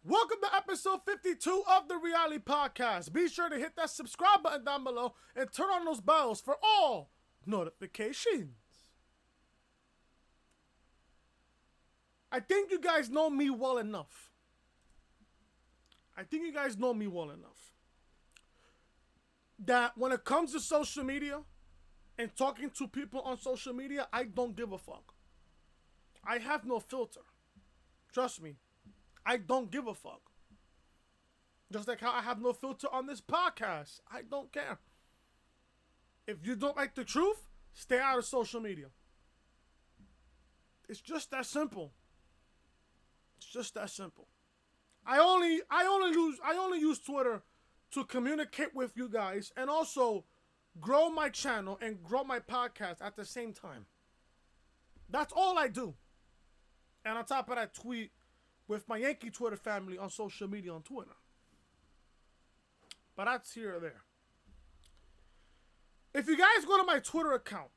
Welcome to episode 52 of the Reality Podcast. Be sure to hit that subscribe button down below and turn on those bells for all notifications. I think you guys know me well enough. That when it comes to social media and talking to people on social media, I don't give a fuck. I have no filter. Trust me. I don't give a fuck. Just like how I have no filter on this podcast. I don't care. If you don't like the truth, stay out of social media. It's just that simple. I only use Twitter to communicate with you guys and also grow my channel and grow my podcast at the same time. That's all I do. And on top of that, tweet with my Yankee Twitter family on social media on Twitter. But that's here or there. If you guys go to my Twitter account,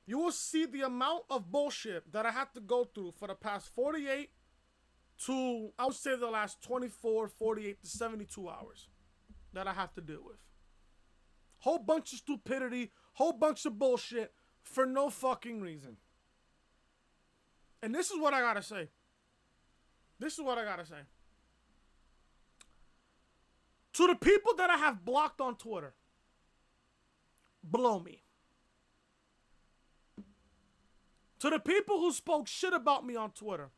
you will see the amount of bullshit that I had to go through for the past 48 to, I would say, the last 24, 48 to 72 hours that I have to deal with. Whole bunch of stupidity, whole bunch of bullshit for no fucking reason. And this is what I gotta say. To the people that I have blocked on Twitter, blow me. To the people who spoke shit about me on Twitter,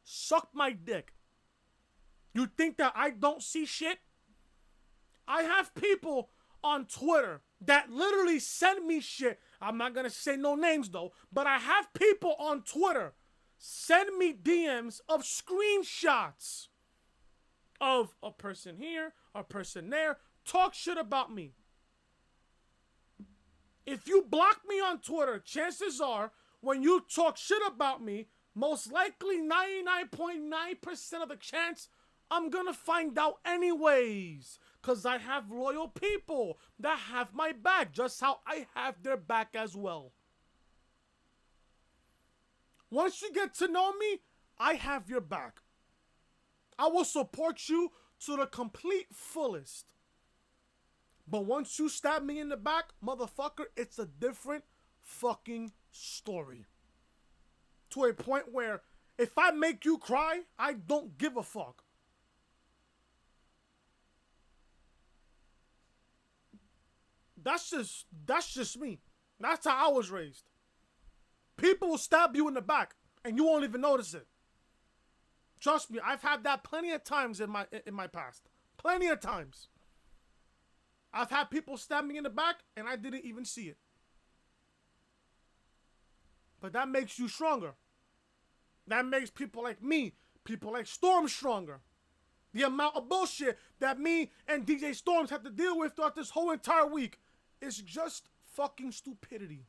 suck my dick. You think that I don't see shit? I have people on Twitter that literally send me shit. I'm not gonna say no names though, but I have people on Twitter send me DMs of screenshots of a person here, a person there, talk shit about me. If you block me on Twitter, chances are when you talk shit about me, most likely 99.9% of the chance I'm gonna find out anyways. Because I have loyal people that have my back, just how I have their back as well. Once you get to know me, I have your back. I will support you to the complete fullest. But once you stab me in the back, motherfucker, it's a different fucking story. To a point where if I make you cry, I don't give a fuck. That's just me. That's how I was raised. People will stab you in the back and you won't even notice it. Trust me, I've had that plenty of times in my past. Plenty of times. I've had people stab me in the back and I didn't even see it. But that makes you stronger. That makes people like me, people like Storm stronger. The amount of bullshit that me and DJ Storms have to deal with throughout this whole entire week is just fucking stupidity.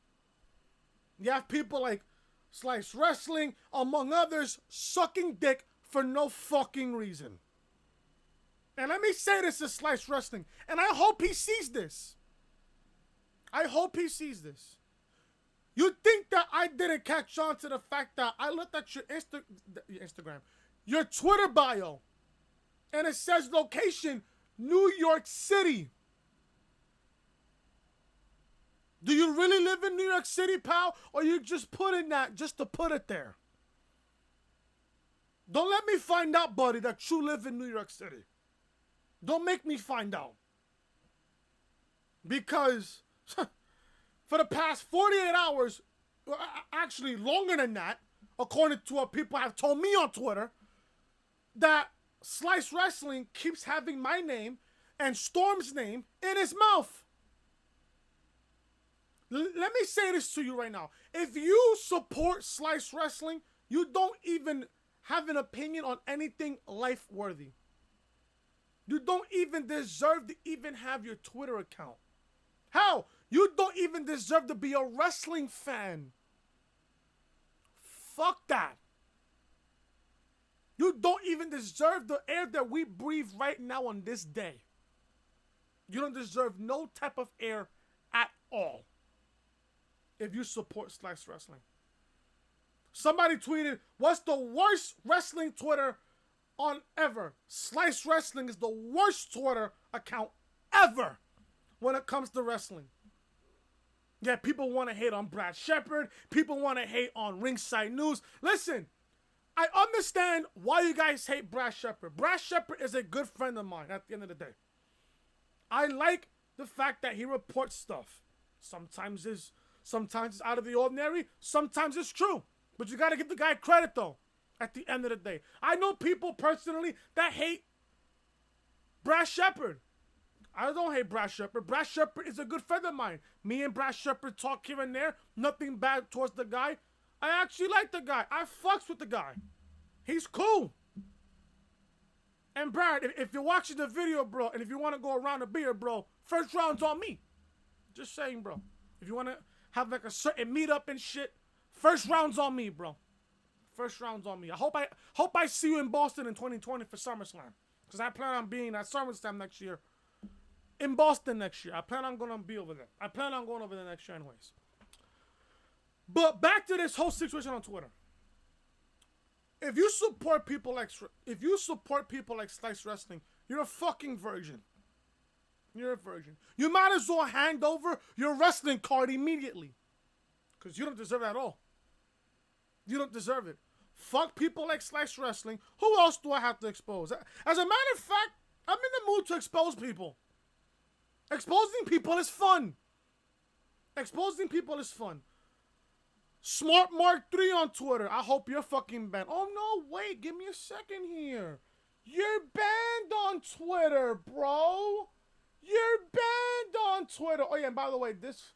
You have people like Slice Wrestling, among others, sucking dick for no fucking reason. And let me say this to Slice Wrestling, and I hope he sees this. You think that I didn't catch on to the fact that I looked at your Instagram, your Twitter bio, and it says location, New York City. Do you really live in New York City, pal? Or you just put in that just to put it there? Don't let me find out, buddy, that you live in New York City. Don't make me find out. Because for the past 48 hours, actually longer than that, according to what people have told me on Twitter, that Slice Wrestling keeps having my name and Storm's name in his mouth. Let me say this to you right now. If you support Slice Wrestling, you don't even have an opinion on anything life-worthy. You don't even deserve to even have your Twitter account. Hell, you don't even deserve to be a wrestling fan. Fuck that. You don't even deserve the air that we breathe right now on this day. You don't deserve no type of air at all if you support Slice Wrestling. Somebody tweeted, what's the worst wrestling Twitter on ever. Slice Wrestling is the worst Twitter account ever when it comes to wrestling. Yeah, people want to hate on Brad Shepard. People want to hate on Ringside News. Listen, I understand why you guys hate Brad Shepard. Brad Shepard is a good friend of mine at the end of the day. I like the fact that he reports stuff. Sometimes it's out of the ordinary. Sometimes it's true. But you got to give the guy credit, though, at the end of the day. I know people personally that hate Brad Shepard. I don't hate Brad Shepard. Brad Shepard is a good friend of mine. Me and Brad Shepard talk here and there. Nothing bad towards the guy. I actually like the guy. I fucks with the guy. He's cool. And Brad, if you're watching the video, bro, and if you want to go around a beer, bro, first round's on me. Just saying, bro. If you want to have like a certain meetup and shit, first round's on me, bro. First round's on me. I hope I see you in Boston in 2020 for SummerSlam. Because I plan on being at SummerSlam next year. In Boston next year. I plan on going to be over there. I plan on going over there next year anyways. But back to this whole situation on Twitter. If you support people like Slice Wrestling, you're a fucking virgin. You're a virgin. You might as well hand over your wrestling card immediately. Because you don't deserve it at all. You don't deserve it. Fuck people like Slice Wrestling. Who else do I have to expose? As a matter of fact, I'm in the mood to expose people. Exposing people is fun. Exposing people is fun. Smart Mark 3 on Twitter. I hope you're fucking banned. Oh, no, wait. Give me a second here. You're banned on Twitter, bro. You're banned on Twitter. Oh, yeah, and by the way, this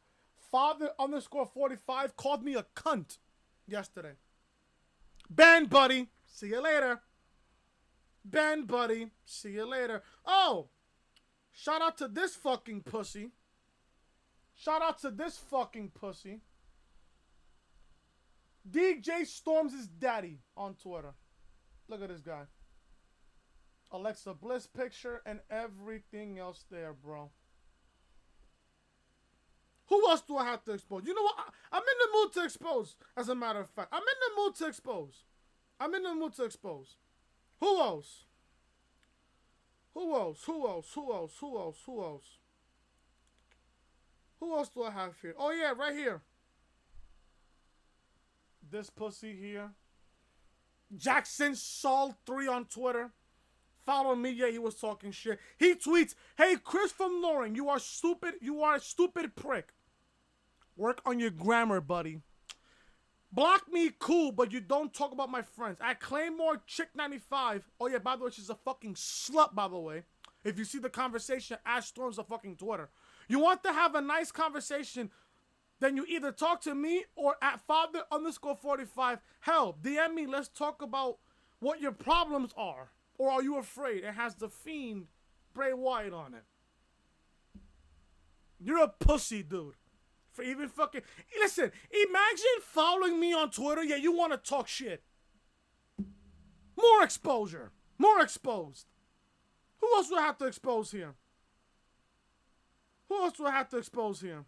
father_45 called me a cunt yesterday. Banned, buddy. See you later. Banned, buddy. See you later. Oh, shout out to this fucking pussy. Shout out to this fucking pussy. DJ Storms' daddy on Twitter. Look at this guy. Alexa Bliss picture and everything else there, bro. Who else do I have to expose? You know what? I'm in the mood to expose, as a matter of fact. I'm in the mood to expose. I'm in the mood to expose. Who else? Who else? Who else? Who else? Who else? Who else? Who else do I have here? Oh, yeah, right here. This pussy here. Jackson Saul 3 on Twitter. Follow me. Yeah, he was talking shit. He tweets, "Hey, Chris from Loring, you are stupid. You are a stupid prick. Work on your grammar, buddy. Block me, cool, but you don't talk about my friends. I claim more Chick 95. Oh, yeah, by the way, she's a fucking slut, by the way. If you see the conversation, Ash Storms a fucking Twitter. You want to have a nice conversation, then you either talk to me or at father_45. Hell, DM me. Let's talk about what your problems are. Or are you afraid? It has the Fiend Bray Wyatt on it. You're a pussy, dude. For even fucking... Listen, imagine following me on Twitter, yet you want to talk shit. More exposure. More exposed. Who else do I have to expose here? Who else do I have to expose here?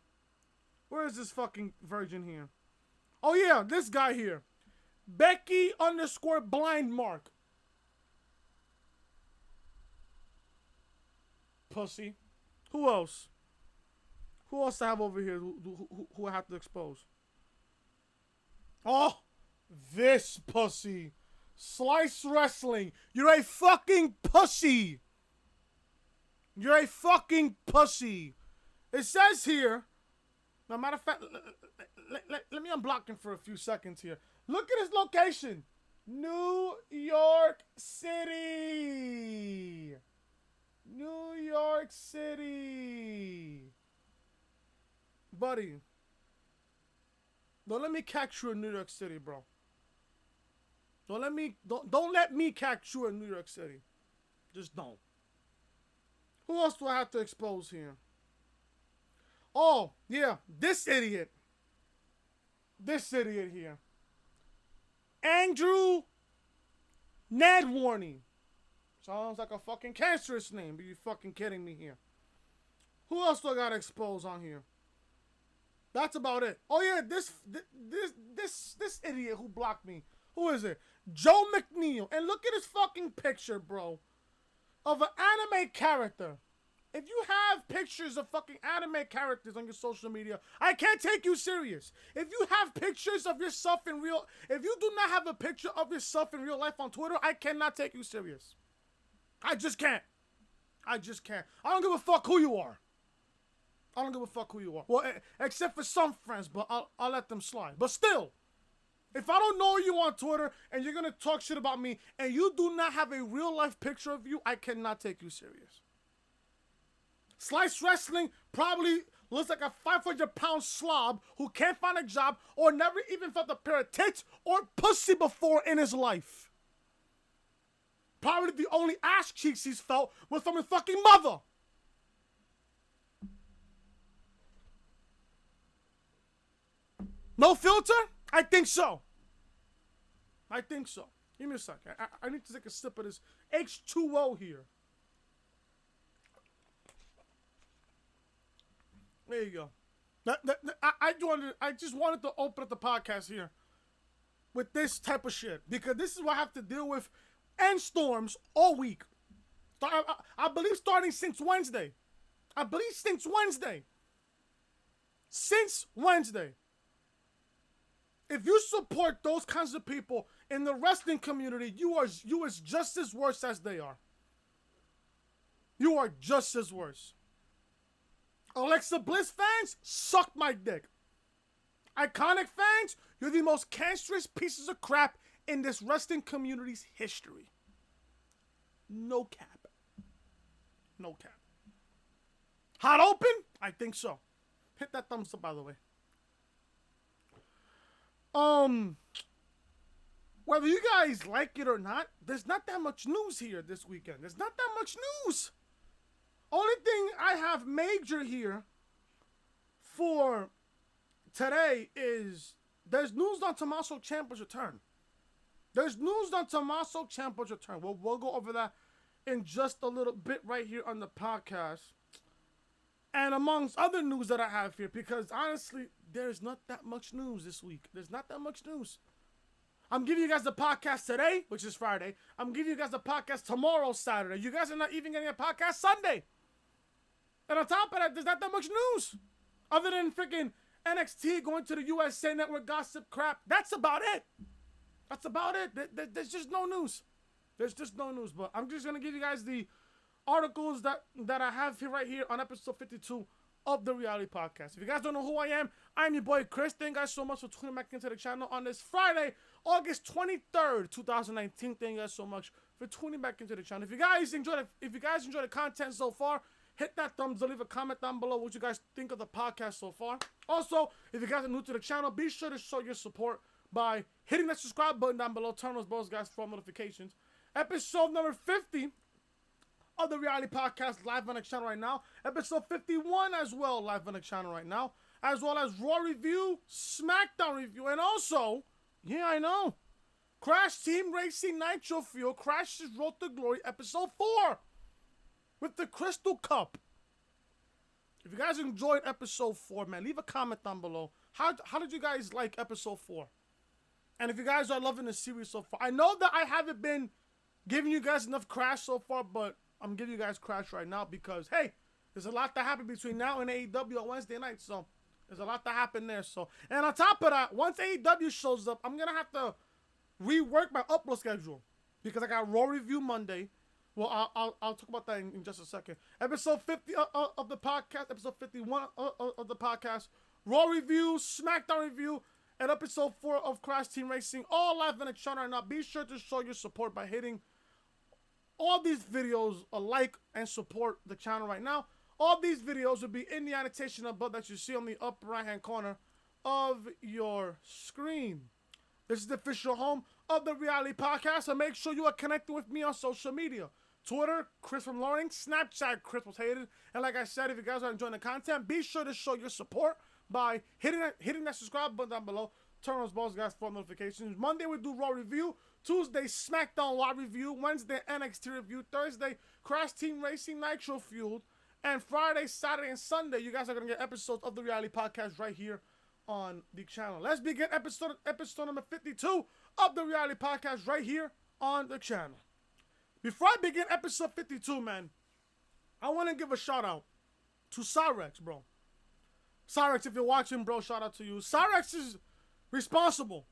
Where is this fucking virgin here? Oh, yeah, this guy here. Becky_blind_mark. Pussy. Who else? Who else I have over here who I have to expose? Oh, this pussy. Slice Wrestling. You're a fucking pussy. You're a fucking pussy. It says here, no matter of fact, let me unblock him for a few seconds here. Look at his location. New York City. New York City. Buddy, don't let me catch you in New York City, bro. Don't let me catch you in New York City. Just don't. Who else do I have to expose here? Oh, yeah, this idiot. This idiot here. Andrew Nadwarney. Sounds like a fucking cancerous name. Are you fucking kidding me here? Who else do I gotta expose on here? That's about it. Oh yeah, this idiot who blocked me. Who is it? Joe McNeil. And look at his fucking picture, bro, of an anime character. If you have pictures of fucking anime characters on your social media, I can't take you serious. If you have pictures of yourself in real... If you do not have a picture of yourself in real life on Twitter, I cannot take you serious. I just can't. I just can't. I don't give a fuck who you are. I don't give a fuck who you are. Well, except for some friends, but I'll let them slide. But still, if I don't know you on Twitter and you're going to talk shit about me and you do not have a real life picture of you, I cannot take you serious. Slice Wrestling probably looks like a 500-pound slob who can't find a job or never even felt a pair of tits or pussy before in his life. Probably the only ass cheeks he's felt was from his fucking mother. No filter? I think so. I think so. Give me a second. I need to take a sip of this H2O here. There you go. I just wanted to open up the podcast here with this type of shit because this is what I have to deal with and storms all week. I believe starting since Wednesday. Since Wednesday. If you support those kinds of people in the wrestling community, you are just as worse as they are. You are just as worse. Alexa Bliss fans, suck my dick. Iconic fans, you're the most cancerous pieces of crap in this wrestling community's history. No cap. No cap. Hot open? I think so. Hit that thumbs up, by the way. Whether you guys like it or not, there's not that much news here this weekend. There's not that much news. Only thing I have major here for today is there's news on Tommaso Ciampa'S return. We'll go over that in just a little bit right here on the podcast. And amongst other news that I have here, because honestly, there's not that much news this week. There's not that much news. I'm giving you guys the podcast today, which is Friday. I'm giving you guys the podcast tomorrow, Saturday. You guys are not even getting a podcast Sunday. And on top of that, there's not that much news. Other than freaking NXT going to the USA Network gossip crap. That's about it. There's just no news. But I'm just going to give you guys the articles that I have here right here on episode 52 of the Reality Podcast. If you guys don't know who I am, I'm your boy Chris. Thank you guys so much for tuning back into the channel on this Friday, August 23rd, 2019. Thank you guys so much for tuning back into the channel. If you guys enjoy the content so far, hit that thumbs up, leave a comment down below what you guys think of the podcast so far. Also, if you guys are new to the channel, be sure to show your support by hitting that subscribe button down below. Turn those bells, guys, for notifications. Episode number 50 of the Reality Podcast live on the channel right now. Episode 51 as well, live on the channel right now. As well as Raw review, SmackDown review, and also, yeah, I know, Crash Team Racing Nitro Fuel, Crash's Road to Glory, episode 4. With the Crystal Cup. If you guys enjoyed episode 4, man, leave a comment down below. How did you guys like episode 4? And if you guys are loving the series so far, I know that I haven't been giving you guys enough Crash so far, but I'm giving you guys Crash right now because, hey, there's a lot that happened between now and AEW on Wednesday night, so there's a lot that happened there. So, and on top of that, once AEW shows up, I'm going to have to rework my upload schedule because I got Raw review Monday. Well, I'll talk about that in just a second. Episode 50 of the podcast, episode 51 of the podcast, Raw review, SmackDown review, and episode 4 of Crash Team Racing, all live on the channel right now. Be sure to show your support by hitting all these videos a like and support the channel right now. All these videos will be in the annotation above that you see on the upper right-hand corner of your screen. This is the official home of the Reality Podcast, so make sure you are connected with me on social media. Twitter, Chris from Loring. Snapchat, Chris was hated. And like I said, if you guys are enjoying the content, be sure to show your support by hitting that subscribe button down below. Turn those balls, guys, for notifications. Monday, we do Raw review. Tuesday, SmackDown Raw review. Wednesday, NXT review. Thursday, Crash Team Racing Nitro Fueled. And Friday, Saturday, and Sunday, you guys are going to get episodes of the Reality Podcast right here on the channel. Let's begin episode number 52 of the reality podcast right here on the channel. Before I begin episode 52, man, I want to give a shout out to Cyrex, bro. Cyrex, if you're watching, bro, shout out to you. Cyrex is responsible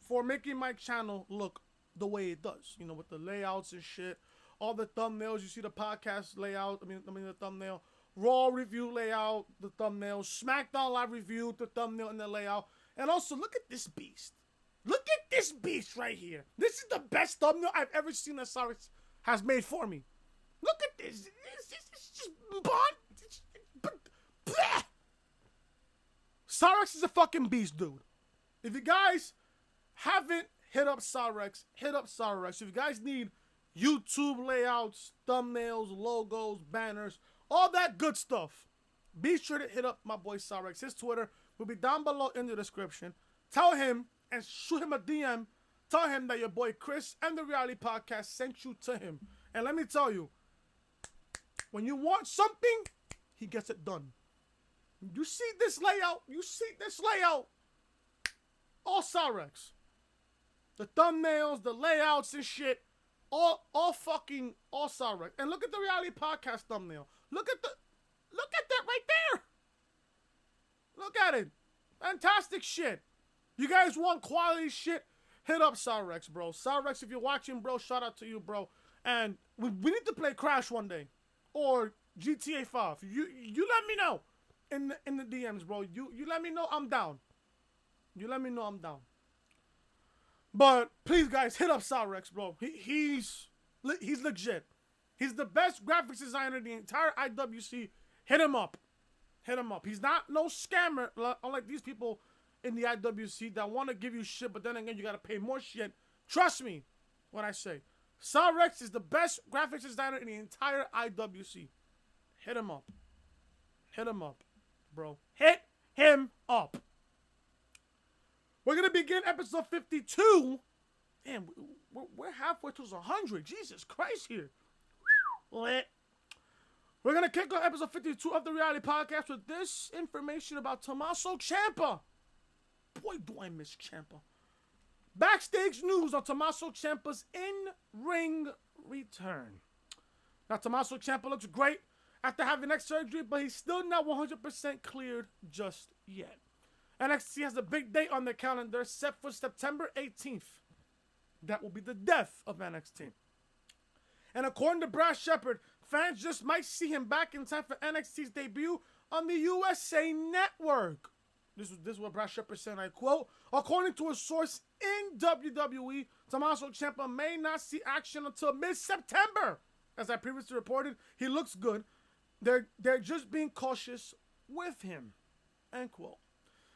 for making my channel look the way it does. You know, with the layouts and shit. All the thumbnails, you see the podcast layout, I mean the thumbnail. Raw review layout, the thumbnail. SmackDown Live review, the thumbnail and the layout. And also, look at this beast. Look at this beast right here. This is the best thumbnail I've ever seen that Cyrex has made for me. Look at this. It's just Cyrex is a fucking beast, dude. If you guys haven't hit up Cyrex, hit up Cyrex. If you guys need YouTube layouts, thumbnails, logos, banners, all that good stuff, be sure to hit up my boy Cyrex. His Twitter will be down below in the description. Tell him and shoot him a DM. Tell him that your boy Chris and the Reality Podcast sent you to him. And let me tell you, when you want something, he gets it done. You see this layout? You see this layout? All Cyrex. The thumbnails, the layouts and shit. All Cyrex. And look at the Reality Podcast thumbnail. Look at that right there. Look at it. Fantastic shit. You guys want quality shit? Hit up Cyrex, bro. Cyrex, if you're watching, bro, shout out to you, bro. And we need to play Crash one day. Or GTA 5. You let me know in the DMs, bro. You let me know I'm down. You let me know I'm down. But please, guys, hit up Cyrex, bro. He's legit. He's the best graphics designer in the entire IWC. Hit him up. Hit him up. He's not no scammer, unlike these people in the IWC that want to give you shit, but then again, you got to pay more shit. Trust me when I say Cyrex is the best graphics designer in the entire IWC. Hit him up. Hit him up, bro. Hit him up. We're going to begin episode 52. Damn, we're halfway to 100. Jesus Christ here. Lit. We're going to kick off episode 52 of the Reality Podcast with this information about Tommaso Ciampa. Boy, do I miss Ciampa. Backstage news on Tommaso Ciampa's in-ring return. Now, Tommaso Ciampa looks great after having neck surgery, but he's still not 100% cleared just yet. NXT has a big date on their calendar set for September 18th. That will be the death of NXT. And according to Brad Shepard, fans just might see him back in time for NXT's debut on the USA Network. This is what Brad Shepard said, and I quote, according to a source in WWE, Tommaso Ciampa may not see action until mid-September. As I previously reported, he looks good. They're just being cautious with him. End quote.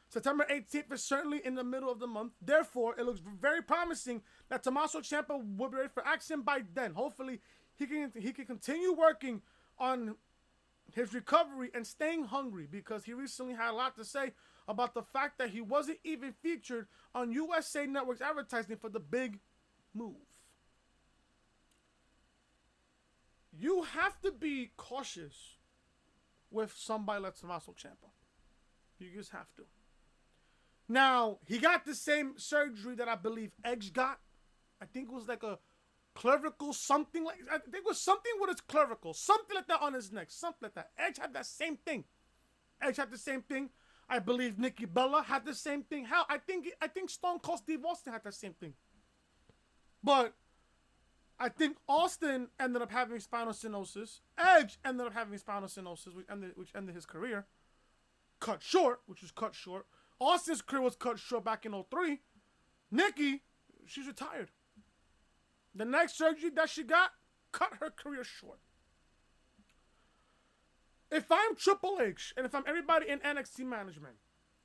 September 18th is certainly in the middle of the month. Therefore, it looks very promising that Tommaso Ciampa will be ready for action by then. Hopefully, he can continue working on his recovery and staying hungry, because he recently had a lot to say about the fact that he wasn't even featured on USA Network's advertising for the big move. You have to be cautious with somebody like Tommaso Ciampa. You just have to. Now, he got the same surgery that I believe Edge got. I think it was like a clavicle, something like, I think it was something with his clavicle, something like that on his neck, something like that. Edge had that same thing. Edge had the same thing. I believe Nikki Bella had the same thing. Hell, I think Stone Cold Steve Austin had that same thing. But I think Austin ended up having spinal stenosis. Edge ended up having spinal stenosis, which ended his career. Cut short. Austin's career was cut short back in 2003. Nikki, she's retired. The next surgery that she got cut her career short. If I'm Triple H and if I'm everybody in NXT management,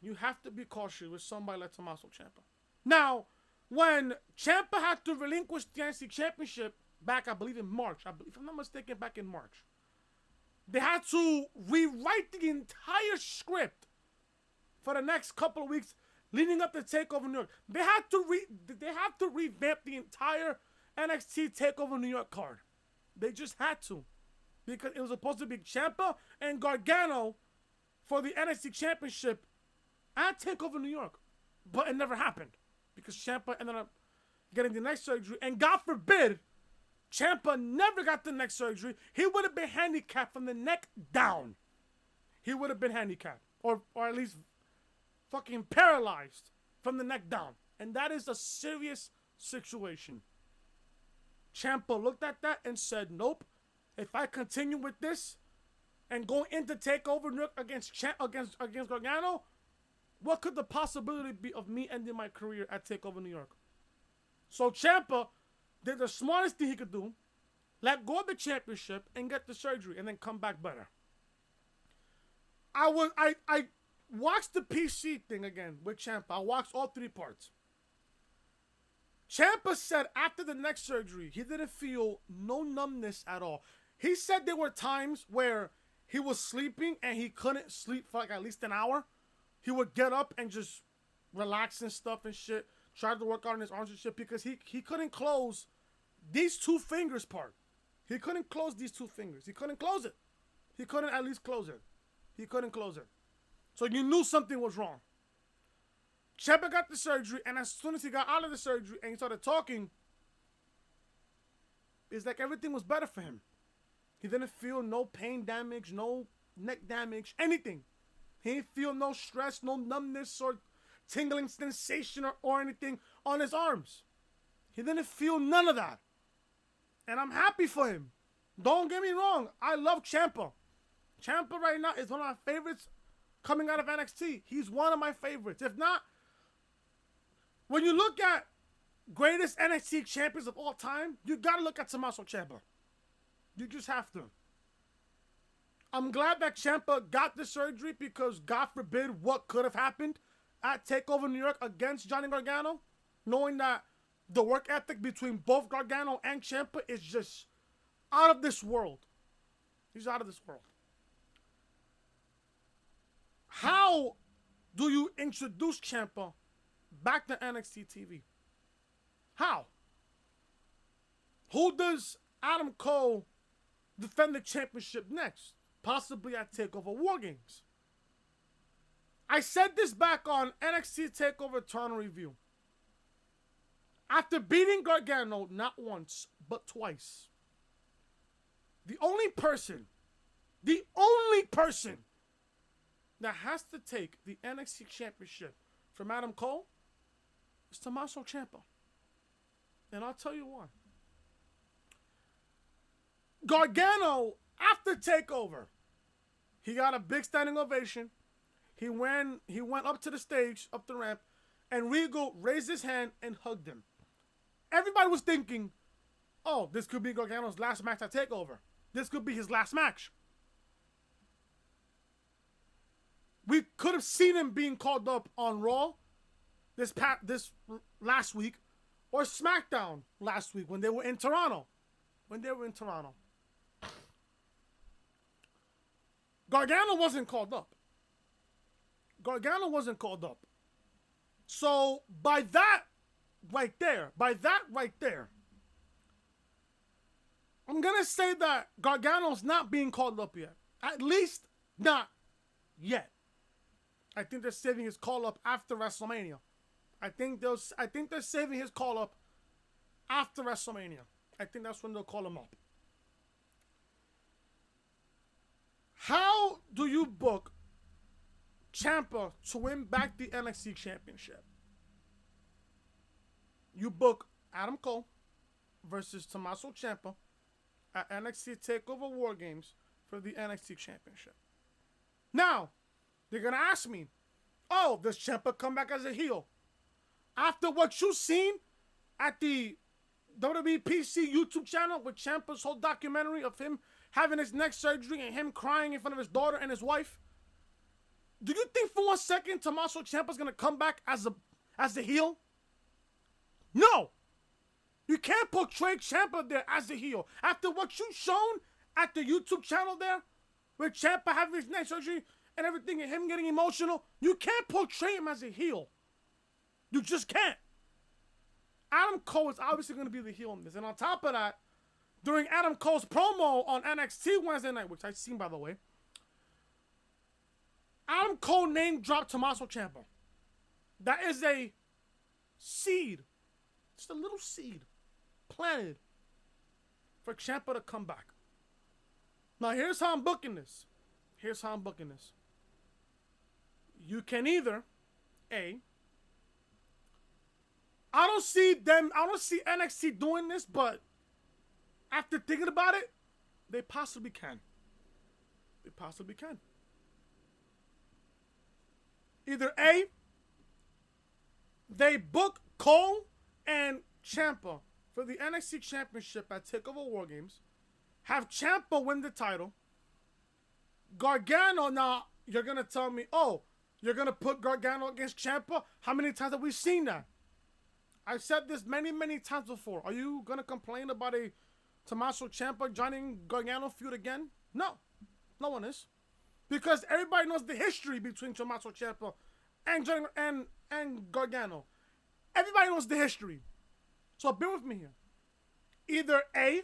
you have to be cautious with somebody like Tommaso Ciampa. Now, when Ciampa had to relinquish the NXT Championship back, I believe in March, if I'm not mistaken, back in March, they had to rewrite the entire script for the next couple of weeks leading up to TakeOver New York. They have to revamp the entire NXT TakeOver New York card. They just had to, because it was supposed to be Ciampa and Gargano for the NXT Championship at TakeOver New York, but it never happened because Ciampa ended up getting the neck surgery, and God forbid, Ciampa never got the neck surgery, he would have been handicapped from the neck down. He would have been handicapped. Or at least fucking paralyzed from the neck down. And that is a serious situation. Ciampa looked at that and said, nope. If I continue with this and go into TakeOver against Gargano, what could the possibility be of me ending my career at TakeOver New York? So Ciampa did the smartest thing he could do, let go of the championship and get the surgery and then come back better. I watched the PC thing again with Ciampa. I watched all 3 parts. Ciampa said after the neck surgery, he didn't feel no numbness at all. He said there were times where he was sleeping and he couldn't sleep for like at least an hour. He would get up and just relax and stuff and shit. Tried to work out on his arms and shit because he couldn't close these 2 fingers part. He couldn't close these 2 fingers. He couldn't close it. He couldn't at least close it. He couldn't close it. So you knew something was wrong. Ciampa got the surgery, and as soon as he got out of the surgery and he started talking, it's like everything was better for him. He didn't feel no pain damage, no neck damage, anything. He didn't feel no stress, no numbness or tingling sensation or anything on his arms. He didn't feel none of that. And I'm happy for him. Don't get me wrong. I love Ciampa. Ciampa right now is one of my favorites coming out of NXT. He's one of my favorites. If not, when you look at greatest NXT champions of all time, you got to look at Tommaso Ciampa. You just have to. I'm glad that Ciampa got the surgery because God forbid what could have happened at TakeOver New York against Johnny Gargano, knowing that the work ethic between both Gargano and Ciampa is just out of this world. He's out of this world. How do you introduce Ciampa back to NXT TV? How? Who does Adam Cole defend the championship next? Possibly at TakeOver War Games. I said this back on NXT TakeOver Toronto Review. After beating Gargano not once, but twice, the only person that has to take the NXT Championship from Adam Cole is Tommaso Ciampa. And I'll tell you why. Gargano, after TakeOver, he got a big standing ovation. He went up to the stage, up the ramp, and Regal raised his hand and hugged him. Everybody was thinking, oh, this could be Gargano's last match at TakeOver. This could be his last match. We could have seen him being called up on Raw this last week or SmackDown last week when they were in Toronto. Gargano wasn't called up. So by that right there, I'm going to say that Gargano's not being called up yet. At least not yet. I think they're saving his call up after WrestleMania. I think they're saving his call up after WrestleMania. I think that's when they'll call him up. How do you book Ciampa to win back the NXT Championship? You book Adam Cole versus Tommaso Ciampa at NXT TakeOver War Games for the NXT Championship. Now, they're going to ask me, oh, does Ciampa come back as a heel? After what you've seen at the WWE PC YouTube channel with Ciampa's whole documentary of him having his neck surgery and him crying in front of his daughter and his wife, do you think for 1 second Tommaso Ciampa's going to come back as a heel? No. You can't portray Ciampa there as a heel. After what you've shown at the YouTube channel there, with Ciampa having his neck surgery and everything and him getting emotional, you can't portray him as a heel. You just can't. Adam Cole is obviously going to be the heel in this. And on top of that, during Adam Cole's promo on NXT Wednesday night, which I've seen, by the way, Adam Cole name dropped Tommaso Ciampa. That is a seed just a little seed planted for Ciampa to come back. Now, here's how I'm booking this. You can either, I don't see NXT doing this, but after thinking about it, they possibly can. Either A, they book Cole and Ciampa for the NXT Championship at TakeOver War Games, have Ciampa win the title. Gargano, now you're going to tell me, oh, you're going to put Gargano against Ciampa? How many times have we seen that? I've said this many, many times before. Are you going to complain about a Tommaso Ciampa joining Gargano feud again? No. No one is. Because everybody knows the history between Tommaso Ciampa and Gargano. Everybody knows the history. So bear with me here. Either A,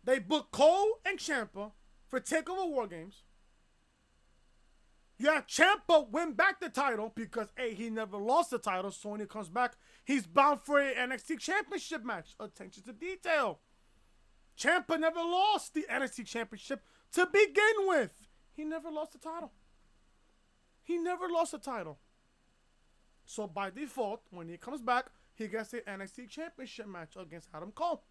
they book Cole and Ciampa for TakeOver War Games. You have Ciampa win back the title because A, he never lost the title, so when he comes back, he's bound for an NXT Championship match. Attention to detail. Ciampa never lost the NXT Championship to begin with. He never lost the title. So by default, when he comes back, he gets the NXT Championship match against Adam Cole.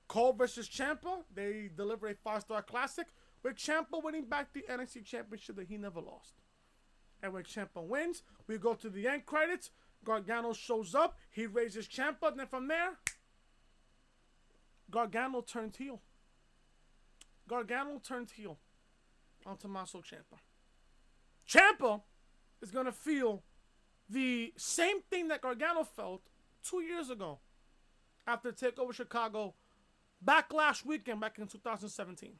Cole versus Ciampa, they deliver a 5-star classic with Ciampa winning back the NXT Championship that he never lost. And when Ciampa wins, we go to the end credits. Gargano shows up. He raises Ciampa. And then from there, Gargano turns heel. On Tommaso Ciampa. Ciampa is going to feel the same thing that Gargano felt 2 years ago after TakeOver Chicago Backlash weekend back in 2017.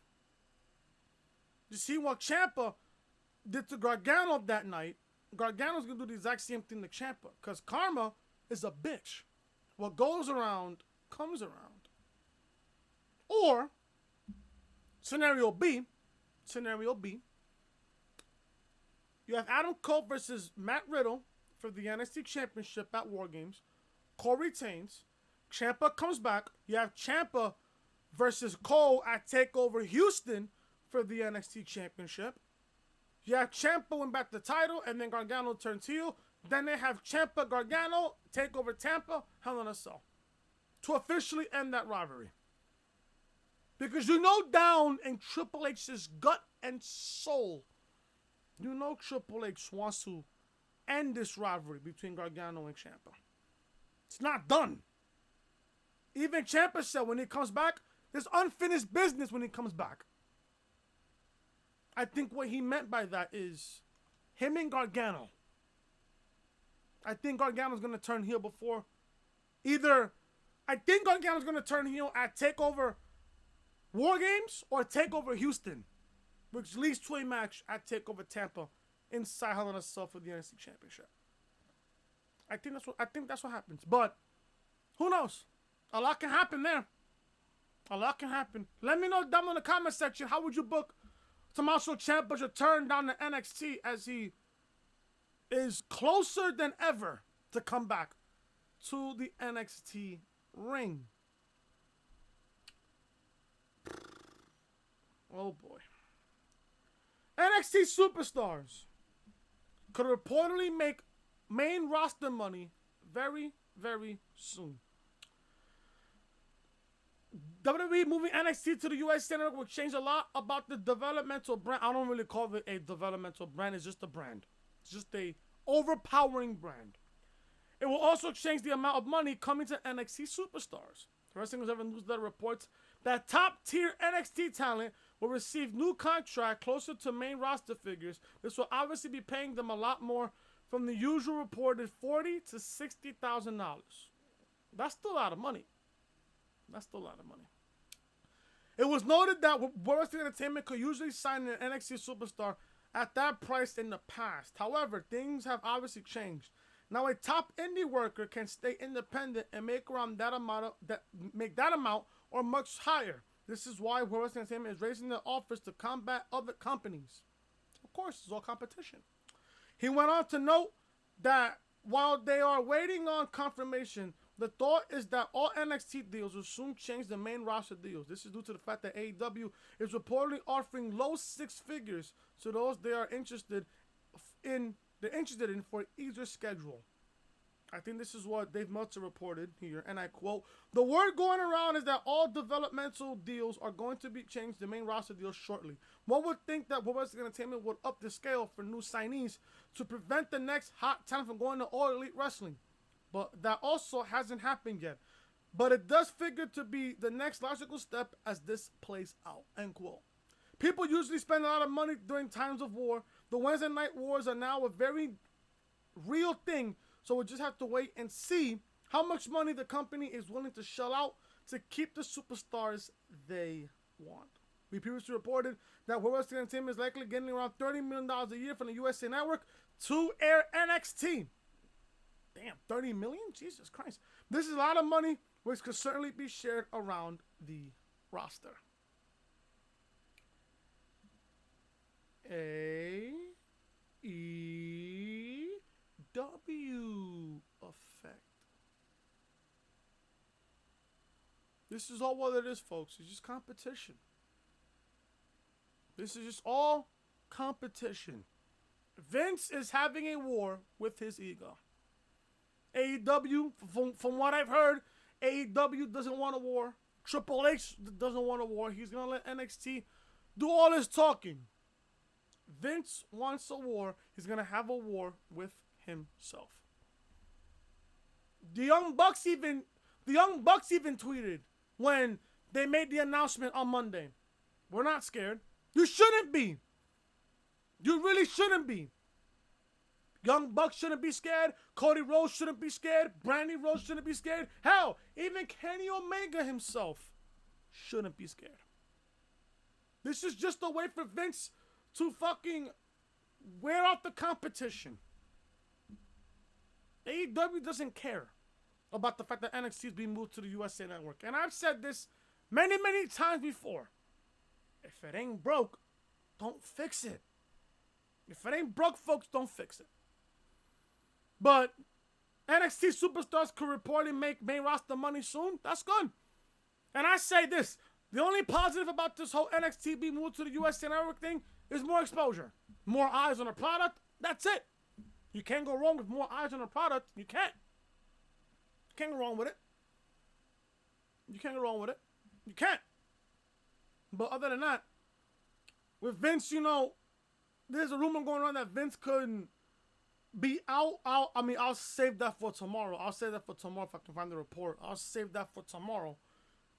You see what Ciampa did to Gargano that night, Gargano's going to do the exact same thing to Ciampa because karma is a bitch. What goes around comes around. Or, scenario B, you have Adam Cole versus Matt Riddle for the NXT Championship at War Games. Cole retains. Ciampa comes back. You have Ciampa versus Cole at TakeOver Houston for the NXT Championship. You have Ciampa win back the title, and then Gargano turns heel. Then they have Ciampa Gargano TakeOver Tampa, Hell in a Cell, to officially end that rivalry. Because you know down in Triple H's gut and soul, you know Triple H wants to end this rivalry between Gargano and Ciampa. It's not done. Even Ciampa said when he comes back, there's unfinished business when he comes back. I think what he meant by that is him and Gargano. I think Gargano's going to turn heel before I think Gargano's going to turn heel at TakeOver War Games or TakeOver Houston, which leads to a match at TakeOver Tampa inside Hell in a Cell for the NXT Championship. I think that's what happens. But who knows? A lot can happen there. Let me know down in the comment section, how would you book Tommaso Ciampa's return down to NXT as he is closer than ever to come back to the NXT ring? Oh boy. NXT Superstars could reportedly make main roster money very, very soon. WWE moving NXT to the US Network will change a lot about the developmental brand. I don't really call it a developmental brand. It's just a brand. It's just a overpowering brand. It will also change the amount of money coming to NXT Superstars. Wrestling Observer Newsletter reports that top-tier NXT talent will receive new contract closer to main roster figures. This will obviously be paying them a lot more from the usual reported $40,000 to $60,000. That's still a lot of money. It was noted that World Wrestling Entertainment could usually sign an NXT superstar at that price in the past. However, things have obviously changed. Now, a top indie worker can stay independent and make around that amount, or much higher. This is why World Wrestling Entertainment is raising their offers to combat other companies. Of course, it's all competition. He went on to note that while they are waiting on confirmation, The thought is that all NXT deals will soon change the main roster deals. This is due to the fact that AEW is reportedly offering low six figures to those they are interested in for either schedule. I think this is what Dave Meltzer reported here, and I quote, "The word going around is that all developmental deals are going to be changed to main roster deals shortly. One would think that World Wrestling Entertainment would up the scale for new signees to prevent the next hot talent from going to All Elite Wrestling. But that also hasn't happened yet. But it does figure to be the next logical step as this plays out," end quote. People usually spend a lot of money during times of war. The Wednesday night wars are now a very real thing, so we'll just have to wait and see how much money the company is willing to shell out to keep the superstars they want. We previously reported that World Wrestling Entertainment is likely getting around $30 million a year from the USA Network to air NXT. Damn, 30 million? Jesus Christ. This is a lot of money, which could certainly be shared around the roster. AEW effect. This is all what it is, folks. It's just competition. This is just all competition. Vince is having a war with his ego. AEW, from what I've heard, AEW doesn't want a war. Triple H doesn't want a war. He's going to let NXT do all his talking. Vince wants a war. He's going to have a war with himself. The Young Bucks even tweeted when they made the announcement on Monday. We're not scared. You shouldn't be. You really shouldn't be. Young Bucks shouldn't be scared. Cody Rhodes shouldn't be scared. Brandy Rhodes shouldn't be scared. Hell, even Kenny Omega himself shouldn't be scared. This is just a way for Vince to fucking wear out the competition. AEW doesn't care about the fact that NXT is being moved to the USA Network. And I've said this many, many times before. If it ain't broke, don't fix it. If it ain't broke, folks, don't fix it. But NXT Superstars could reportedly make main roster money soon. That's good. And I say this. The only positive about this whole NXT being moved to the USA Network thing is more exposure. More eyes on a product. That's it. You can't go wrong with more eyes on a product. You can't. You can't go wrong with it. You can't go wrong with it. You can't. But other than that, with Vince, you know, there's a rumor going around that Vince couldn't be out. I'll save that for tomorrow. I'll save that for tomorrow if I can find the report. I'll save that for tomorrow.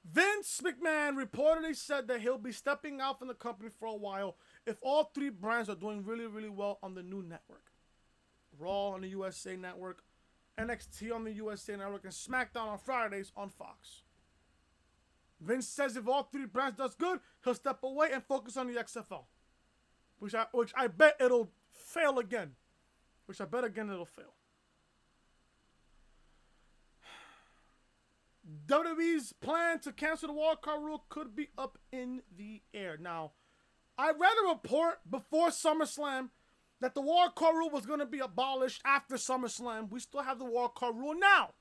Vince McMahon reportedly said that he'll be stepping out from the company for a while if all three brands are doing really, really well on the new network. Raw on the USA Network, NXT on the USA Network, and SmackDown on Fridays on Fox. Vince says if all three brands does good, he'll step away and focus on the XFL. Which I bet it'll fail again. It'll fail. WWE's plan to cancel the wildcard rule could be up in the air. Now, I read a report before SummerSlam that the wildcard rule was going to be abolished after SummerSlam. We still have the wildcard rule now.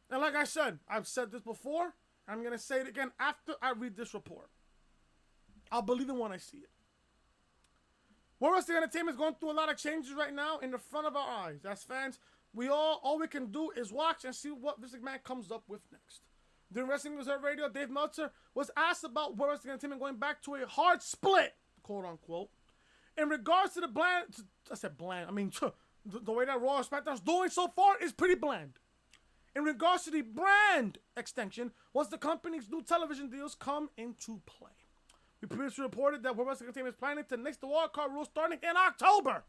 And like I said, I've said this before. I'm going to say it again after I read this report. I'll believe it when I see it. World Wrestling Entertainment is going through a lot of changes right now in the front of our eyes. As fans, all we can do is watch and see what Vince McMahon comes up with next. During Wrestling News Radio, Dave Meltzer was asked about World Wrestling Entertainment going back to a hard split, quote unquote. In regards to the the way that Raw and SmackDown's doing so far is pretty bland. In regards to the brand extension, once the company's new television deals come into play. We previously reported that World Wrestling Entertainment is planning to nix the wildcard rule starting in October.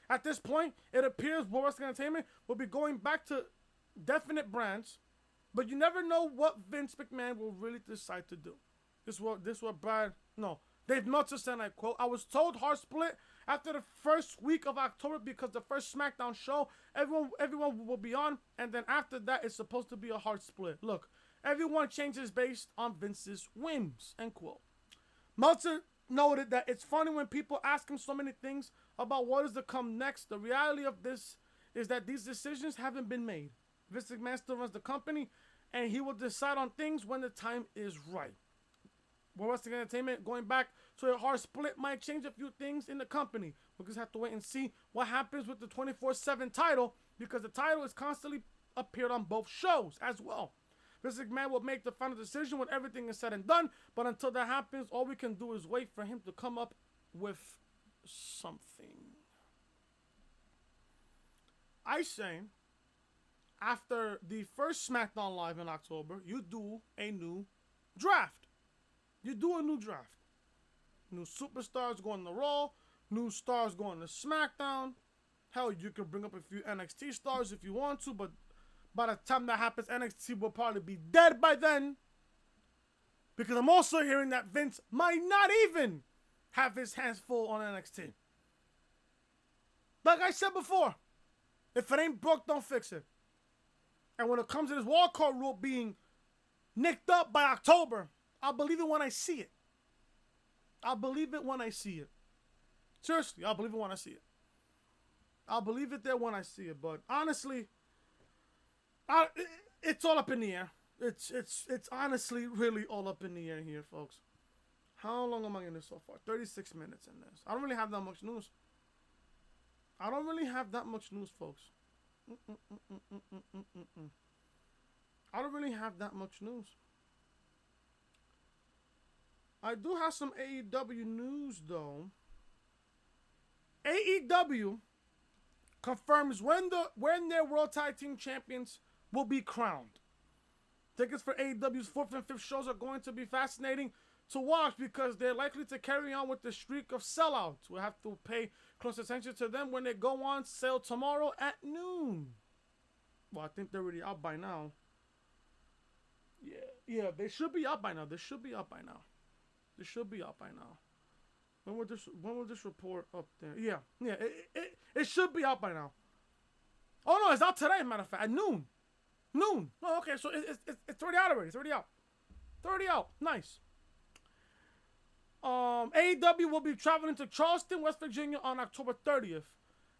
At this point, it appears World Wrestling Entertainment will be going back to definite brands, but you never know what Vince McMahon will really decide to do. Dave Meltzer said, and I quote, "I was told hard split after the first week of October because the first SmackDown show, everyone will be on, and then after that, it's supposed to be a hard split. Look, everyone changes based on Vince's whims," end quote. Meltzer noted that it's funny when people ask him so many things about what is to come next. The reality of this is that these decisions haven't been made. Vince McMahon still runs the company, and he will decide on things when the time is right. World Wrestling Entertainment, going back to a hard split, might change a few things in the company. We'll just have to wait and see what happens with the 24/7 title, because the title is constantly appeared on both shows as well. Vince McMahon will make the final decision when everything is said and done, but until that happens, all we can do is wait for him to come up with something. I say, after the first SmackDown Live in October, you do a new draft. You do a new draft. New superstars going to Raw. New stars going to SmackDown. Hell, you could bring up a few NXT stars if you want to, but by the time that happens, NXT will probably be dead by then. Because I'm also hearing that Vince might not even have his hands full on NXT. Like I said before, if it ain't broke, don't fix it. And when it comes to this wildcard rule being nicked up by October, I'll believe it when I see it. I'll believe it when I see it. Seriously, I'll believe it when I see it. I'll believe it there when I see it. But honestly, it's all up in the air. It's honestly really all up in the air here, folks. How long am I in this so far? 36 minutes in this. I don't really have that much news. I don't really have that much news, folks. I don't really have that much news. I do have some AEW news, though. AEW confirms when their World Tag Team Champions will be crowned. Tickets for AEW's 4th and 5th shows are going to be fascinating to watch because they're likely to carry on with the streak of sellouts. We'll have to pay close attention to them when they go on sale tomorrow at noon. Well, I think they're already out by now. Yeah, they should be out by now. They should be out by now. When will this report up there? Yeah, it should be out by now. Oh no, it's out today, matter of fact, at noon. Oh, okay, so it's already out already. It's already out. Nice. AEW will be traveling to Charleston, West Virginia on October 30th.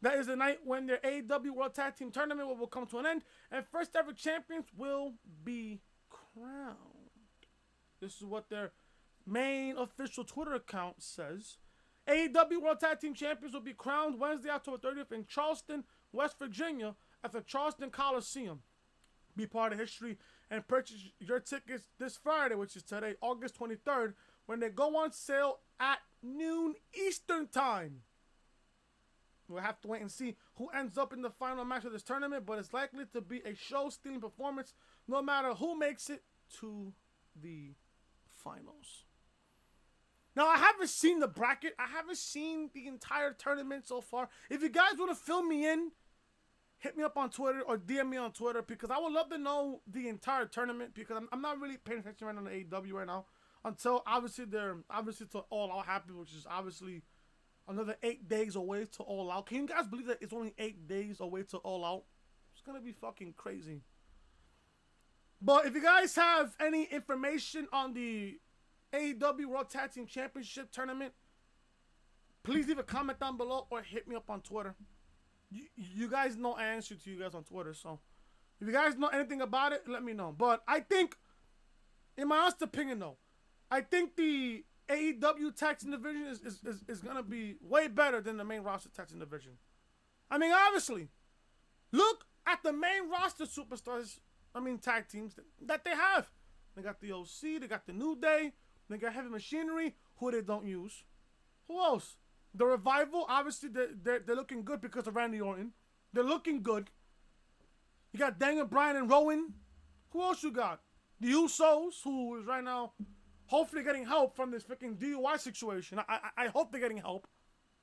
That is the night when their AEW World Tag Team Tournament will come to an end, and first ever champions will be crowned. This is what their main official Twitter account says. AEW World Tag Team Champions will be crowned Wednesday, October 30th in Charleston, West Virginia at the Charleston Coliseum. Be part of history and purchase your tickets this Friday, which is today, August 23rd, when they go on sale at noon Eastern Time. We'll have to wait and see who ends up in the final match of this tournament, but it's likely to be a show-stealing performance no matter who makes it to the finals. Now, I haven't seen the bracket. I haven't seen the entire tournament so far. If you guys want to fill me in, hit me up on Twitter or DM me on Twitter because I would love to know the entire tournament because I'm not really paying attention right now to AEW right now until obviously to All Out happens, which is obviously another 8 days away to All Out. Can you guys believe that it's only 8 days away to All Out? It's going to be fucking crazy. But if you guys have any information on the AEW World Tag Team Championship Tournament, please leave a comment down below or hit me up on Twitter. You guys know I answer to you guys on Twitter, so if you guys know anything about it, let me know. But I think, in my honest opinion though, I think the AEW Tag Team Division is going to be way better than the main roster Tag Team Division. I mean, obviously, look at the main roster superstars, tag teams that they have. They got the OC, they got the New Day, they got Heavy Machinery, who they don't use. Who else? The Revival, obviously, they're looking good because of Randy Orton. They're looking good. You got Daniel Bryan and Rowan. Who else you got? The Usos, who is right now hopefully getting help from this freaking DUI situation. I hope they're getting help.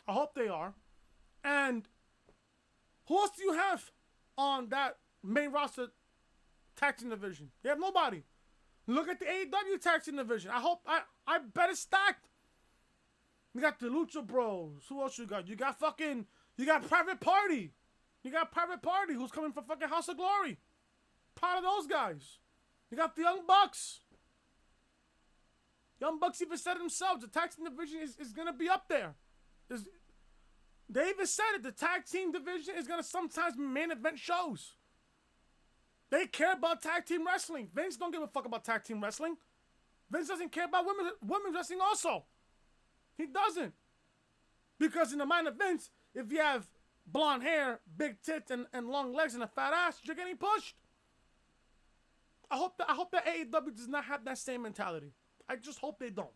I hope they are. And who else do you have on that main roster tag team division? You have nobody. Look at the AEW tag team division. I bet it's stacked. You got the Lucha Bros. Who else you got? You got Private Party. You got Private Party who's coming from fucking House of Glory. Proud of those guys. You got the Young Bucks. Young Bucks even said it themselves. The tag team division is going to be up there. They even said it. The tag team division is going to sometimes be main event shows. They care about tag team wrestling. Vince don't give a fuck about tag team wrestling. Vince doesn't care about women's wrestling also. He doesn't. Because in the mind of Vince, if you have blonde hair, big tits, and long legs and a fat ass, you're getting pushed. I hope that AEW does not have that same mentality. I just hope they don't.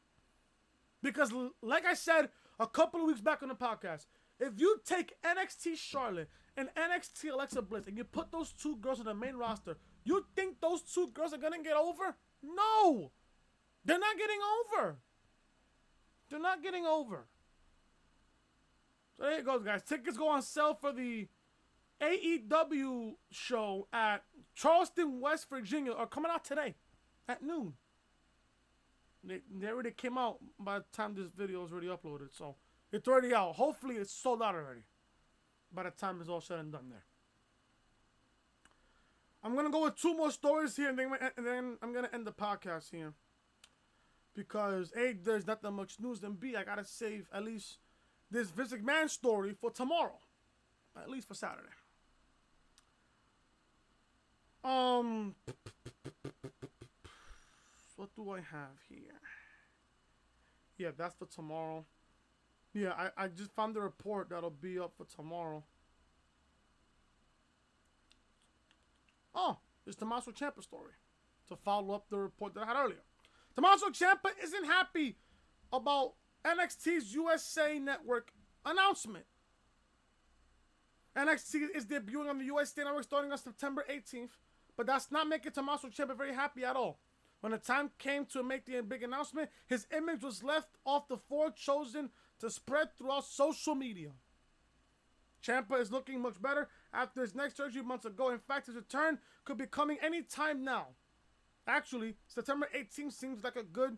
Because like I said a couple of weeks back on the podcast, if you take NXT Charlotte and NXT Alexa Bliss and you put those two girls on the main roster, you think those two girls are going to get over? No. They're not getting over. They're not getting over. So there you go, guys. Tickets go on sale for the AEW show at Charleston, West Virginia, are coming out today at noon. They already came out by the time this video is already uploaded, so it's already out. Hopefully, it's sold out already by the time it's all said and done there. I'm going to go with two more stories here, and then I'm going to end the podcast here. Because, A, there's not that much news, and B, I got to save at least this Vince McMahon story for tomorrow. At least for Saturday. What do I have here? Yeah, that's for tomorrow. Yeah, I just found the report that'll be up for tomorrow. Oh, it's Tommaso Ciampa'S story. To follow up the report that I had earlier. Tommaso Ciampa isn't happy about NXT's USA Network announcement. NXT is debuting on the USA Network starting on September 18th, but that's not making Tommaso Ciampa very happy at all. When the time came to make the big announcement, his image was left off the four chosen to spread throughout social media. Ciampa is looking much better after his neck surgery months ago. In fact, his return could be coming any time now. Actually, September 18th seems like a good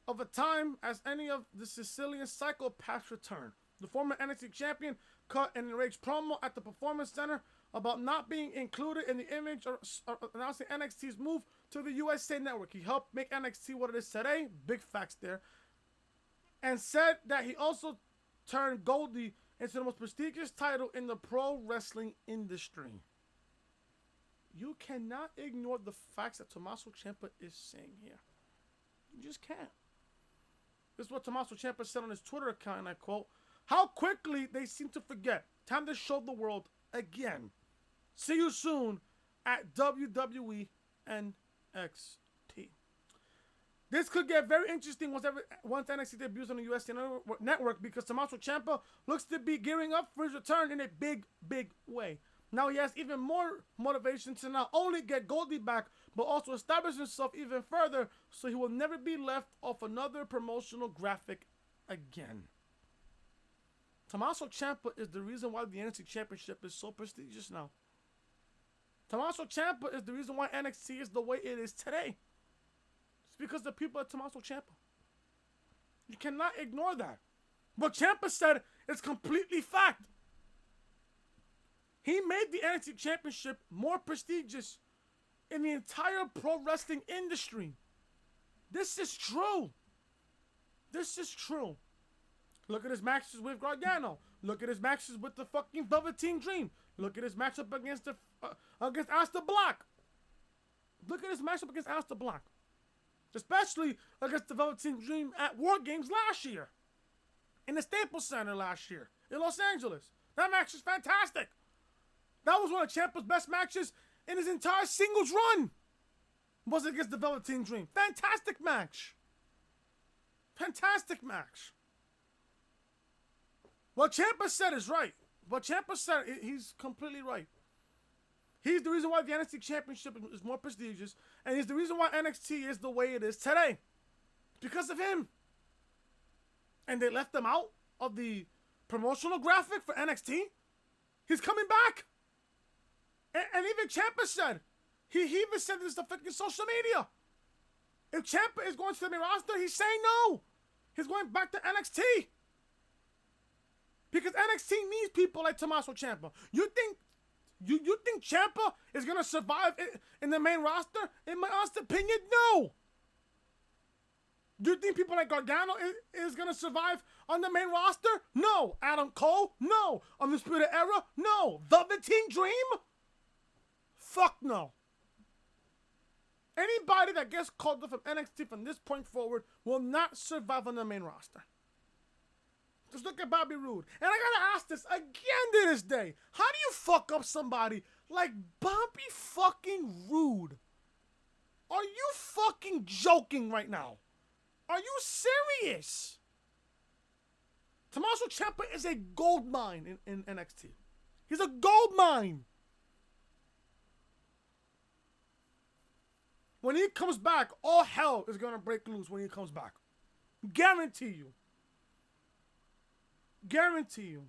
of a time as any of the Sicilian psychopaths return. The former NXT champion cut an enraged promo at the Performance Center about not being included in the image or announcing NXT's move to the USA Network. He helped make NXT what it is today. Big facts there. And said that he also turned Goldie into the most prestigious title in the pro wrestling industry. You cannot ignore the facts that Tommaso Ciampa is saying here. You just can't. This is what Tommaso Ciampa said on his Twitter account, and I quote, "How quickly they seem to forget. Time to show the world again. See you soon at WWE NXT." This could get very interesting once NXT debuts on the USA Network because Tommaso Ciampa looks to be gearing up for his return in a big, big way. Now he has even more motivation to not only get Goldie back, but also establish himself even further so he will never be left off another promotional graphic again. Tommaso Ciampa is the reason why the NXT Championship is so prestigious now. Tommaso Ciampa is the reason why NXT is the way it is today. It's because the people at Tommaso Ciampa. You cannot ignore that. What Ciampa said is completely fact. He made the NXT Championship more prestigious in the entire pro wrestling industry. This is true. This is true. Look at his matches with Gargano. Look at his matches with the fucking Velveteen Dream. Look at his matchup against Aleister Black. Look at his matchup against Aleister Black. Especially against the Velveteen Dream at War Games last year. In the Staples Center last year in Los Angeles. That match is fantastic. That was one of Ciampa's best matches in his entire singles run. Was against the Velveteen Dream. Fantastic match. Fantastic match. What Ciampa said is right. What Ciampa said, he's completely right. He's the reason why the NXT Championship is more prestigious, and he's the reason why NXT is the way it is today. Because of him. And they left him out of the promotional graphic for NXT. He's coming back. And even Ciampa said, he even said this stuff in social media. If Ciampa is going to the main roster, he's saying no. He's going back to NXT. Because NXT needs people like Tommaso Ciampa. You think Ciampa is going to survive in the main roster? In my honest opinion, no. Do you think people like Gargano is going to survive on the main roster? No. Adam Cole? No. Undisputed Era? No. Velveteen Dream? Fuck no. Anybody that gets called up from NXT from this point forward will not survive on the main roster. Just look at Bobby Roode. And I gotta ask this again to this day. How do you fuck up somebody like Bobby fucking Roode? Are you fucking joking right now? Are you serious? Tommaso Ciampa is a gold mine in NXT. He's a gold mine. When he comes back, all hell is going to break loose when he comes back. Guarantee you. Guarantee you.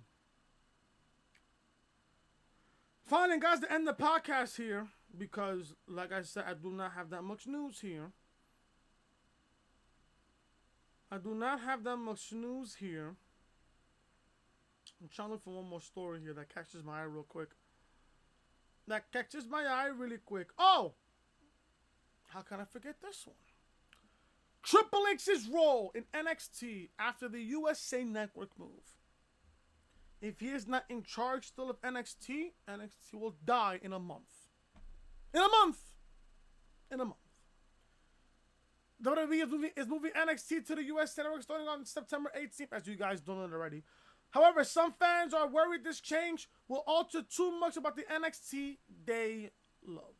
Finally, guys, to end the podcast here, because, like I said, I do not have that much news here. I'm trying to look for one more story here that catches my eye real quick. Oh! How can I forget this one? Triple H's role in NXT after the USA Network move. If he is not in charge still of NXT, NXT will die in a month. WWE is moving NXT to the USA Network starting on September 18th, as you guys don't know already. However, some fans are worried this change will alter too much about the NXT they love.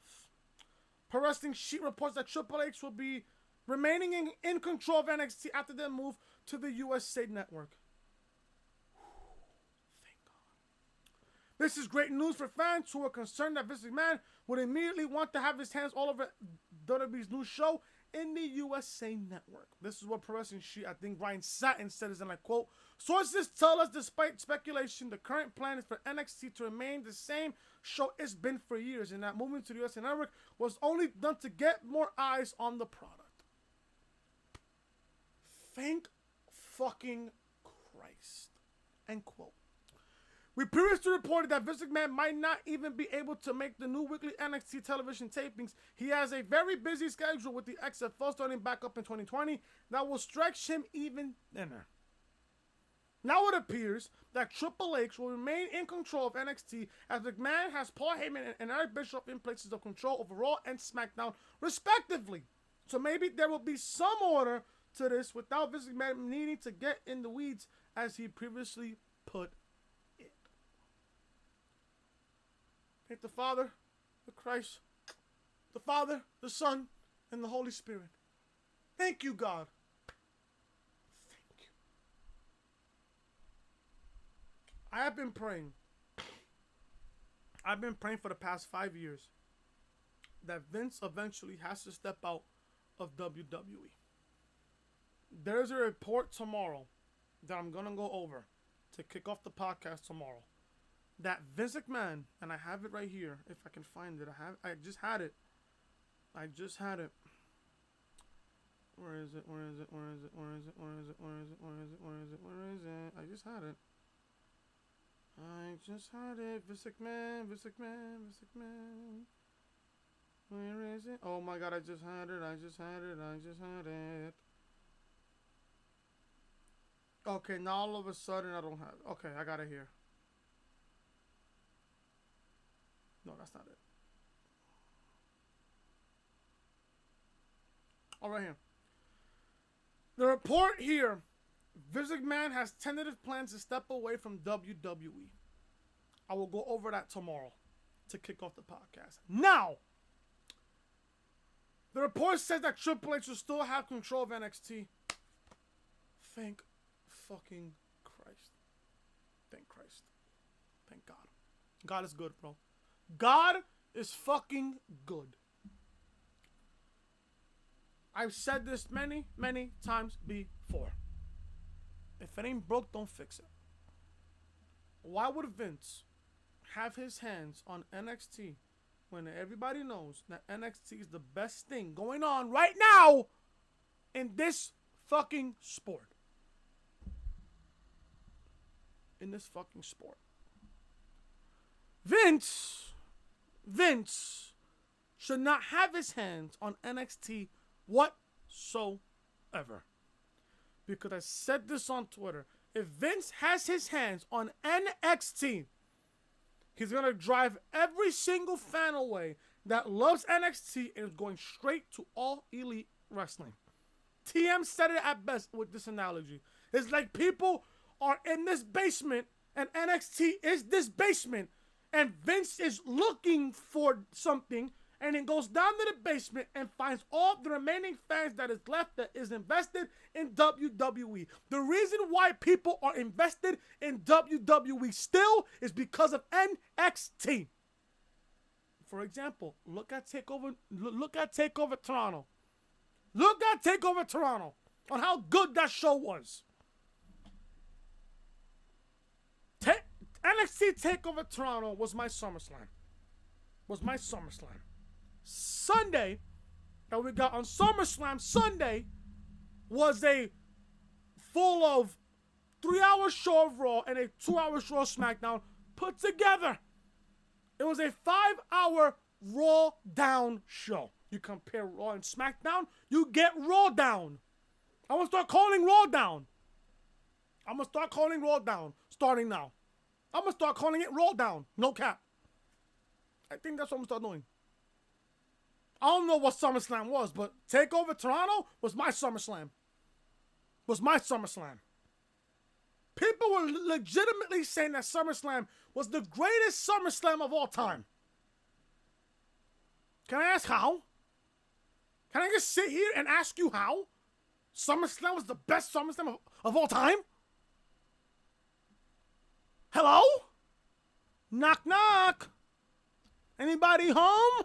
Pro Wrestling Sheet reports that Triple H will be remaining in control of NXT after their move to the USA Network. Thank God. This is great news for fans who are concerned that Vince McMahon would immediately want to have his hands all over WWE's new show in the USA Network. This is what Pro Wrestling Sheet, I think Ryan Satin said, is, and I quote, "Sources tell us despite speculation, the current plan is for NXT to remain the same show it's been for years, and that moving to the USA Network was only done to get more eyes on the product." Thank fucking Christ. End quote. We previously reported that Vince McMahon might not even be able to make the new weekly NXT television tapings. He has a very busy schedule with the XFL starting back up in 2020 that will stretch him even thinner. Now it appears that Triple H will remain in control of NXT as McMahon has Paul Heyman and Eric Bischoff in places of control over Raw and SmackDown, respectively. So maybe there will be some order to this without Vince McMahon needing to get in the weeds as he previously put it. Thank the Father, the Christ, the Father, the Son, and the Holy Spirit. Thank you, God. I have been praying. I've been praying for the past 5 years that Vince eventually has to step out of WWE. There's a report tomorrow that I'm going to go over to kick off the podcast tomorrow. That Vince McMahon, and I have it right here, if I can find it. I just had it. Where is it? I just had it. Vince McMahon. Where is it? Oh my God, I just had it. Okay, now all of a sudden I don't have it. Okay, I got it here. No, that's not it. All right, here. The report here. Vince McMahon has tentative plans to step away from WWE. I will go over that tomorrow to kick off the podcast. Now, the report says that Triple H will still have control of NXT. Thank fucking Christ. Thank Christ. Thank God. God is good, bro. God is fucking good. I've said this many, many times before. If it ain't broke, don't fix it. Why would Vince have his hands on NXT when everybody knows that NXT is the best thing going on right now in this fucking sport? In this fucking sport. Vince should not have his hands on NXT whatsoever. Because I said this on Twitter. If Vince has his hands on NXT, he's going to drive every single fan away that loves NXT and is going straight to All Elite Wrestling. TM said it at best with this analogy. It's like people are in this basement and NXT is this basement and Vince is looking for something and then goes down to the basement and finds all the remaining fans that is left that is invested in WWE. The reason why people are invested in WWE still is because of NXT. For example, look at TakeOver Toronto. Look at TakeOver Toronto on how good that show was. NXT TakeOver Toronto was my SummerSlam. Sunday that we got on SummerSlam Sunday was a full of 3-hour show of Raw and a 2-hour show of SmackDown put together. It was a 5-hour Raw down show. You compare Raw and SmackDown, you get Raw down. I'm going to start calling Raw down. Starting now. I'm going to start calling it Raw down. No cap. I think that's what I'm going to start doing. I don't know what SummerSlam was, but TakeOver Toronto was my SummerSlam. People were legitimately saying that SummerSlam was the greatest SummerSlam of all time. Can I ask how? Can I just sit here and ask you how? SummerSlam was the best SummerSlam of all time? Hello? Knock, knock. Anybody home?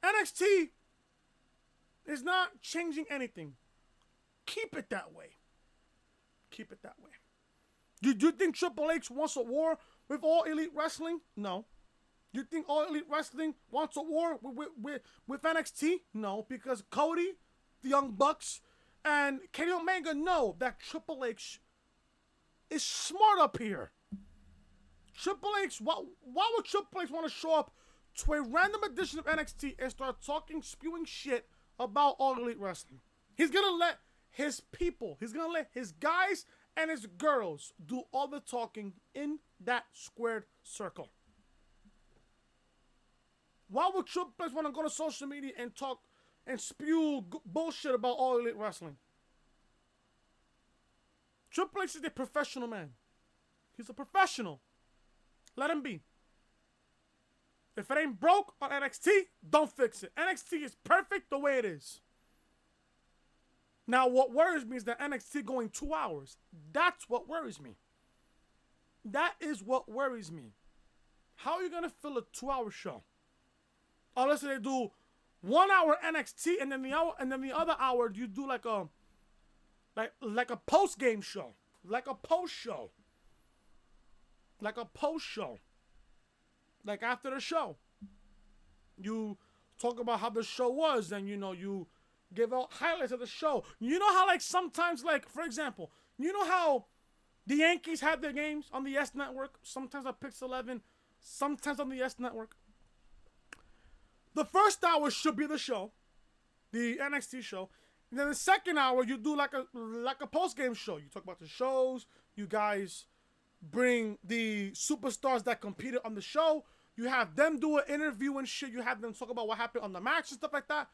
NXT is not changing anything. Keep it that way. Do you think Triple H wants a war with All Elite Wrestling? No. You think All Elite Wrestling wants a war with NXT? No, because Cody, the Young Bucks, and Kenny Omega know that Triple H is smart up here. Triple H, why would Triple H want to show up to a random edition of NXT and start spewing shit about All Elite Wrestling? He's going to let his people, he's going to let his guys and his girls do all the talking in that squared circle. Why would Triple H want to go to social media and talk and spew bullshit about All Elite Wrestling? Triple H is a professional man. He's a professional. Let him be. If it ain't broke on NXT, don't fix it. NXT is perfect the way it is. Now, what worries me is that NXT going 2 hours. That's what worries me. That is what worries me. How are you going to fill a 2-hour show? Unless they do 1 hour NXT and then the other hour you do like a post game show, like a post show, like after the show, you talk about how the show was, and you give out highlights of the show. You know how sometimes for example, you know how the Yankees have their games on the Yes Network, sometimes on Pix 11, sometimes on the Yes Network. The first hour should be the show, the NXT show. And then the second hour, you do like a post-game show. You talk about the shows. You guys bring the superstars that competed on the show. You have them do an interview and shit. You have them talk about what happened on the match and stuff like that.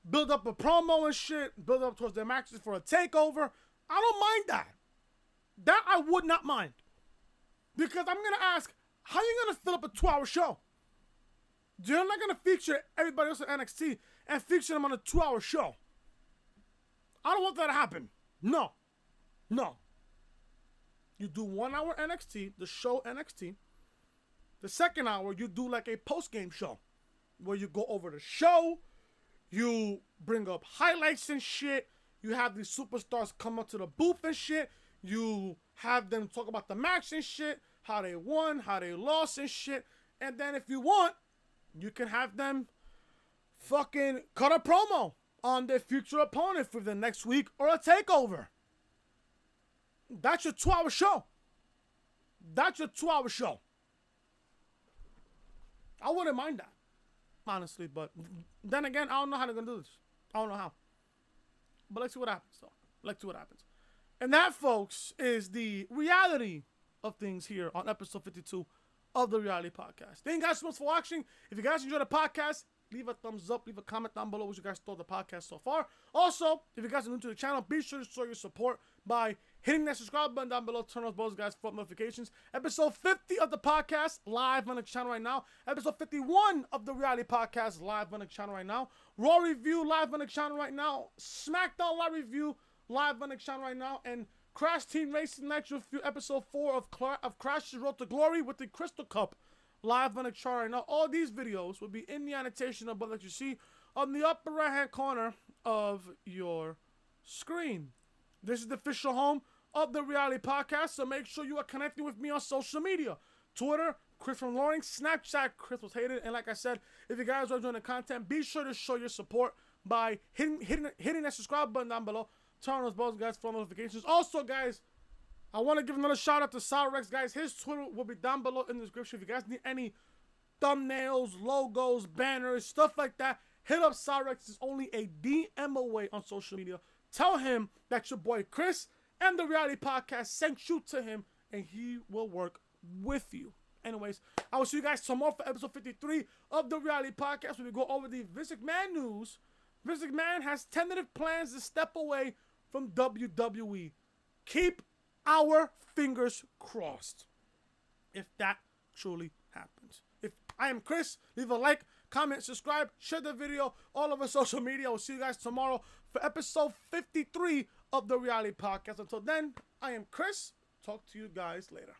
Build up a promo and shit. Build up towards their matches for a takeover. I don't mind that. That I would not mind. Because I'm going to ask, how are you going to fill up a 2-hour show? You're not going to feature everybody else at NXT and feature them on a 2-hour show. I don't want that to happen. No. You do 1 hour NXT, the show NXT. The second hour, you do like a post-game show where you go over the show. You bring up highlights and shit. You have these superstars come up to the booth and shit. You have them talk about the match and shit, how they won, how they lost and shit. And then if you want, you can have them fucking cut a promo on their future opponent for the next week or a takeover. That's your 2-hour show. I wouldn't mind that, honestly. But then again, I don't know how they're going to do this. I don't know how. But let's see what happens, though. And that, folks, is the reality of things here on episode 52 of the Reality Podcast. Thank you guys so much for watching. If you guys enjoyed the podcast, leave a thumbs up, leave a comment down below what you guys thought of the podcast so far. Also, if you guys are new to the channel, be sure to show your support by hitting that subscribe button down below. Turn on those guys for notifications. Episode 50 of the podcast live on the channel right now. Episode 51 of the Reality Podcast live on the channel right now. Raw Review live on the channel right now. SmackDown Live Review live on the channel right now. And Crash Team Racing Nitro Review episode 4 of Crash's Road to Glory with the Crystal Cup live on the channel right now. All these videos will be in the annotation above that you see on the upper right hand corner of your screen. This is the official home of the Reality Podcast, so make sure you are connecting with me on social media. Twitter, Chris from Loring, Snapchat, Chris was hated. And like I said, if you guys are enjoying the content, be sure to show your support by hitting that subscribe button down below. Turn on those bells, guys, for notifications. Also, guys, I want to give another shout out to Cyrex, guys. His Twitter will be down below in the description. If you guys need any thumbnails, logos, banners, stuff like that, hit up Cyrex. It's only a DM away on social media. Tell him that your boy Chris and the Reality Podcast sent you to him, and he will work with you. Anyways, I will see you guys tomorrow for episode 53 of the Reality Podcast, where we go over the Vince McMahon news. Vince McMahon has tentative plans to step away from WWE. Keep our fingers crossed if that truly happens. If I am Chris, leave a like, comment, subscribe, share the video all over social media. I will see you guys tomorrow for episode 53 of the Reality Podcast. Until then, I am Chris. Talk to you guys later.